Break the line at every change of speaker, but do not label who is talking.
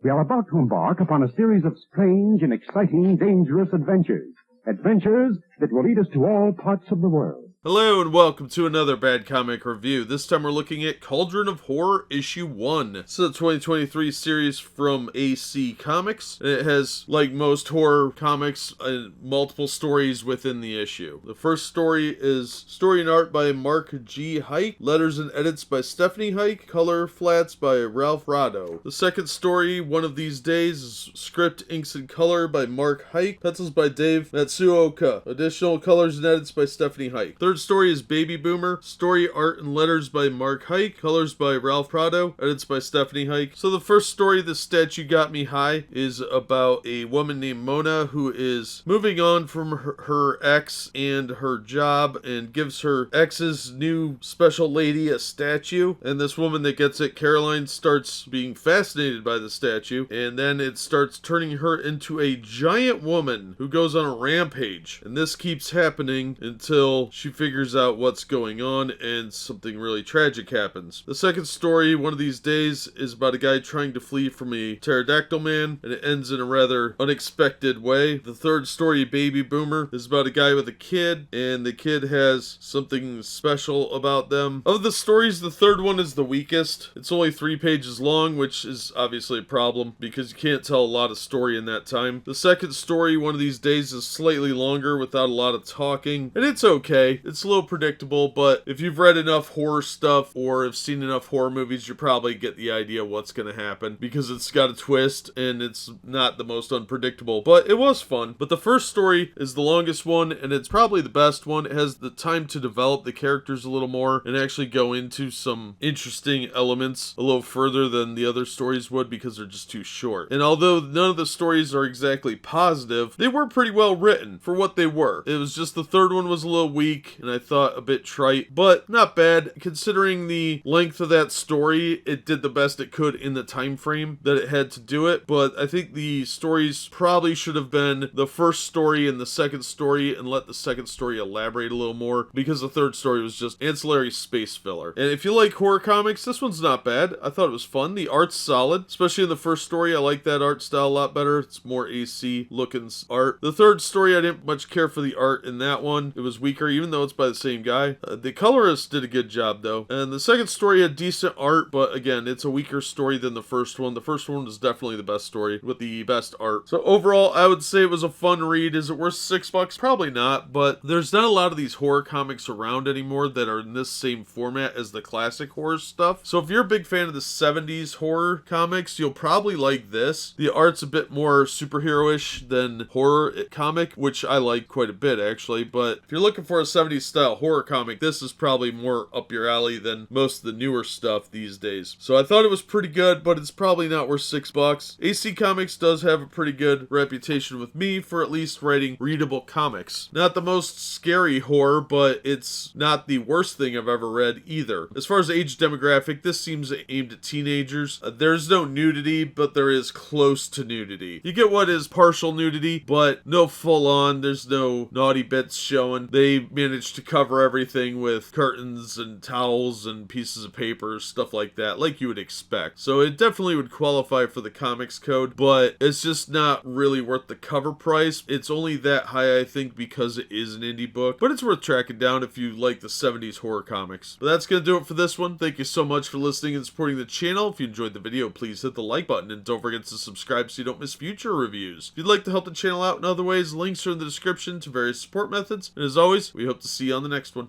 We are about to embark upon a series of strange and exciting, dangerous adventures. Adventures that will lead us to all parts of the world.
Hello and welcome to another Bad Comic Review. This time we're looking at Cauldron of Horror Issue 1. This is a 2023 series from AC Comics. It has, like most horror comics, multiple stories within the issue. The first story is story and art by Mark G. Heike, letters and edits by Stephanie Heike, color flats by Ralph Prado. The second story, One of These Days, is script, inks, and color by Mark Heike, pencils by Dave Matsuoka, additional colors and edits by Stephanie Heike. Third story is Baby Boomer. Story, art, and letters by Mark Heike. Colors by Ralph Prado. Edits by Stephanie Heike. So the first story, The Statue Got Me High, is about a woman named Mona who is moving on from her ex and her job and gives her ex's new special lady a statue. And this woman that gets it, Caroline, starts being fascinated by the statue. And then it starts turning her into a giant woman who goes on a rampage. And this keeps happening until she figures out what's going on and something really tragic happens. The second story, One of These Days, is about a guy trying to flee from a pterodactyl man, and it ends in a rather unexpected way. The third story, Baby Boomer, is about a guy with a kid, and the kid has something special about them. Of the stories, the third one is the weakest. It's only 3 pages long, which is obviously a problem because you can't tell a lot of story in that time. The second story, One of These Days, is slightly longer without a lot of talking, and it's okay. It's a little predictable, but if you've read enough horror stuff or have seen enough horror movies, you probably get the idea what's going to happen because it's got a twist and it's not the most unpredictable, but it was fun. But the first story is the longest one and it's probably the best one. It has the time to develop the characters a little more and actually go into some interesting elements a little further than the other stories would because they're just too short. And although none of the stories are exactly positive, they were pretty well written for what they were. It was just the third one was a little weak and I thought a bit trite, but not bad considering the length of that story. It did the best it could in the time frame that it had to do it, but I think the stories probably should have been the first story and the second story and let the second story elaborate a little more because the third story was just ancillary space filler. And if you like horror comics, this one's not bad. I thought it was fun. The art's solid, especially in the first story. I like that art style a lot better. It's more AC looking art. The third story, I didn't much care for the art in that one. It was weaker, even though it's by the same guy. The colorist did a good job though. And the second story had decent art, but again, it's a weaker story than the first one. The first one was definitely the best story with the best art. So overall, I would say it was a fun read. Is it worth $6? Probably not, but there's not a lot of these horror comics around anymore that are in this same format as the classic horror stuff. So if you're a big fan of the 70s horror comics, you'll probably like this. The art's a bit more superhero-ish than horror comic, which I like quite a bit actually, but if you're looking for a 70s style horror comic, this is probably more up your alley than most of the newer stuff these days. So I thought it was pretty good, but it's probably not worth $6. AC Comics does have a pretty good reputation with me for at least writing readable comics. Not the most scary horror, but it's not the worst thing I've ever read either. As far as age demographic, this seems aimed at teenagers. There's no nudity, but there is close to nudity. You get what is partial nudity, but no full on. There's no naughty bits showing. They managed to cover everything with curtains and towels and pieces of paper, stuff like that, like you would expect. So it definitely would qualify for the comics code, but it's just not really worth the cover price. It's only that high, I think, because it is an indie book, but it's worth tracking down if you like the 70s horror comics. But that's gonna do it for this one. Thank you so much for listening and supporting the channel. If you enjoyed the video, please hit the like button and don't forget to subscribe so you don't miss future reviews. If you'd like to help the channel out in other ways, links are in the description to various support methods. And as always, we hope to see you on the next one.